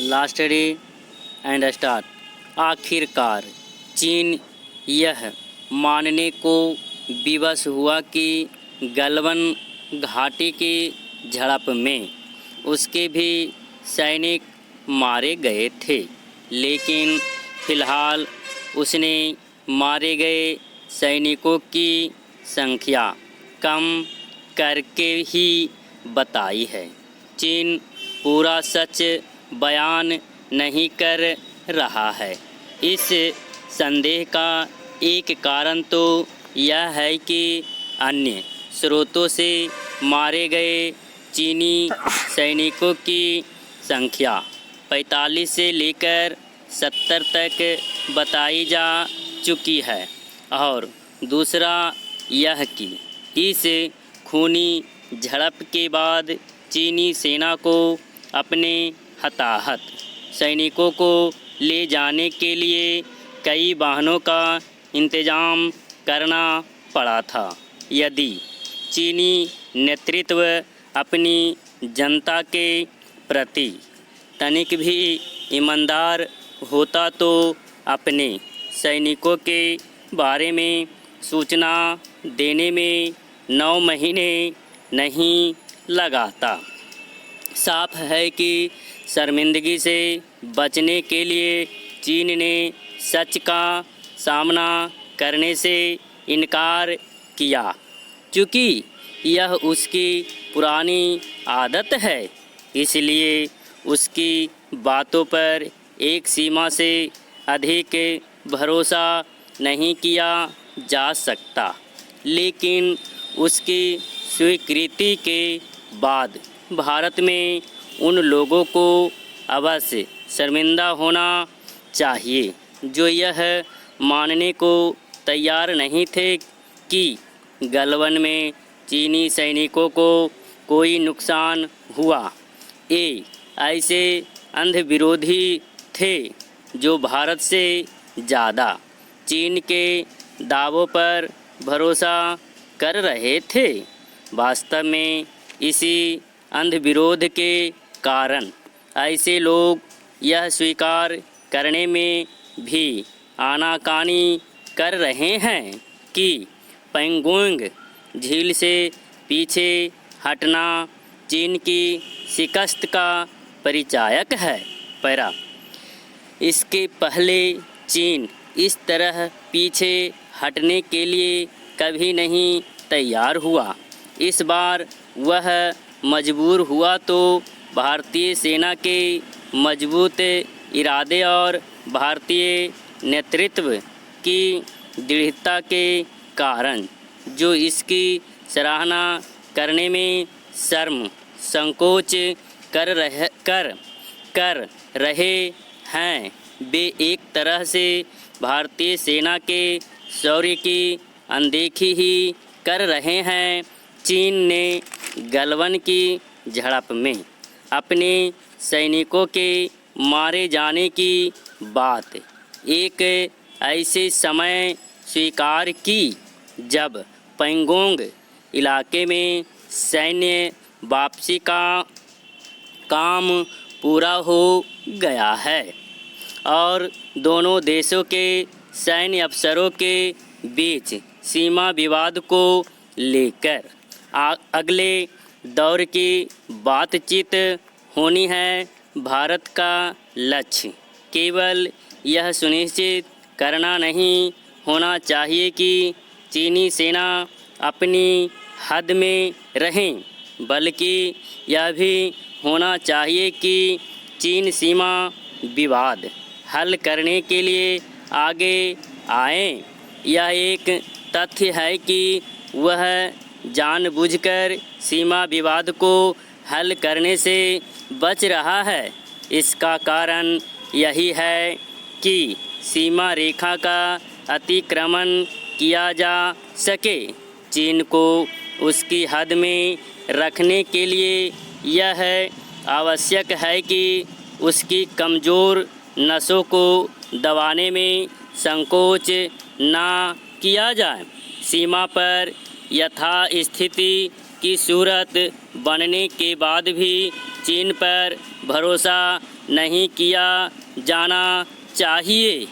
Last day and start. आखिरकार चीन यह मानने को विवश हुआ कि गलवान घाटी की झड़प में उसके भी सैनिक मारे गए थे, लेकिन फिलहाल उसने मारे गए सैनिकों की संख्या कम करके ही बताई है। चीन पूरा सच बयान नहीं कर रहा है। इस संदेह का एक कारण तो यह है कि अन्य स्रोतों से मारे गए चीनी सैनिकों की संख्या 45 से लेकर 70 तक बताई जा चुकी है, और दूसरा यह कि इस खूनी झड़प के बाद चीनी सेना को अपने हताहत सैनिकों को ले जाने के लिए कई वाहनों का इंतजाम करना पड़ा था। यदि चीनी नेतृत्व अपनी जनता के प्रति तनिक भी ईमानदार होता तो अपने सैनिकों के बारे में सूचना देने में 9 महीने नहीं लगाता। साफ है कि शर्मिंदगी से बचने के लिए चीन ने सच का सामना करने से इनकार किया, क्योंकि यह उसकी पुरानी आदत है। इसलिए उसकी बातों पर एक सीमा से अधिक भरोसा नहीं किया जा सकता। लेकिन उसकी स्वीकृति के बाद भारत में उन लोगों को अवश्य शर्मिंदा होना चाहिए जो यह मानने को तैयार नहीं थे कि गलवान में चीनी सैनिकों को कोई नुकसान हुआ। ये ऐसे अंध विरोधी थे जो भारत से ज़्यादा चीन के दावों पर भरोसा कर रहे थे। वास्तव में इसी अंध विरोध के कारण ऐसे लोग यह स्वीकार करने में भी आनाकानी कर रहे हैं कि पैंगोंग झील से पीछे हटना चीन की शिकस्त का परिचायक है। पैरा इसके पहले चीन इस तरह पीछे हटने के लिए कभी नहीं तैयार हुआ। इस बार वह मजबूर हुआ तो भारतीय सेना के मजबूत इरादे और भारतीय नेतृत्व की दृढ़ता के कारण, जो इसकी सराहना करने में शर्म संकोच कर रहे हैं। वे एक तरह से भारतीय सेना के शौर्य की अनदेखी ही कर रहे हैं। चीन ने गलवान की झड़प में अपने सैनिकों के मारे जाने की बात एक ऐसे समय स्वीकार की जब पैंगोंग इलाके में सैन्य वापसी का काम पूरा हो गया है और दोनों देशों के सैन्य अफसरों के बीच सीमा विवाद को लेकर अगले दौर की बातचीत होनी है। भारत का लक्ष्य केवल यह सुनिश्चित करना नहीं होना चाहिए कि चीनी सेना अपनी हद में रहें, बल्कि यह भी होना चाहिए कि चीन सीमा विवाद हल करने के लिए आगे आएं। यह एक तथ्य है कि वह जानबूझकर सीमा विवाद को हल करने से बच रहा है। इसका कारण यही है कि सीमा रेखा का अतिक्रमण किया जा सके। चीन को उसकी हद में रखने के लिए यह आवश्यक है कि उसकी कमज़ोर नसों को दबाने में संकोच ना किया जाए। सीमा पर यथास्थिति की सूरत बनने के बाद भी चीन पर भरोसा नहीं किया जाना चाहिए।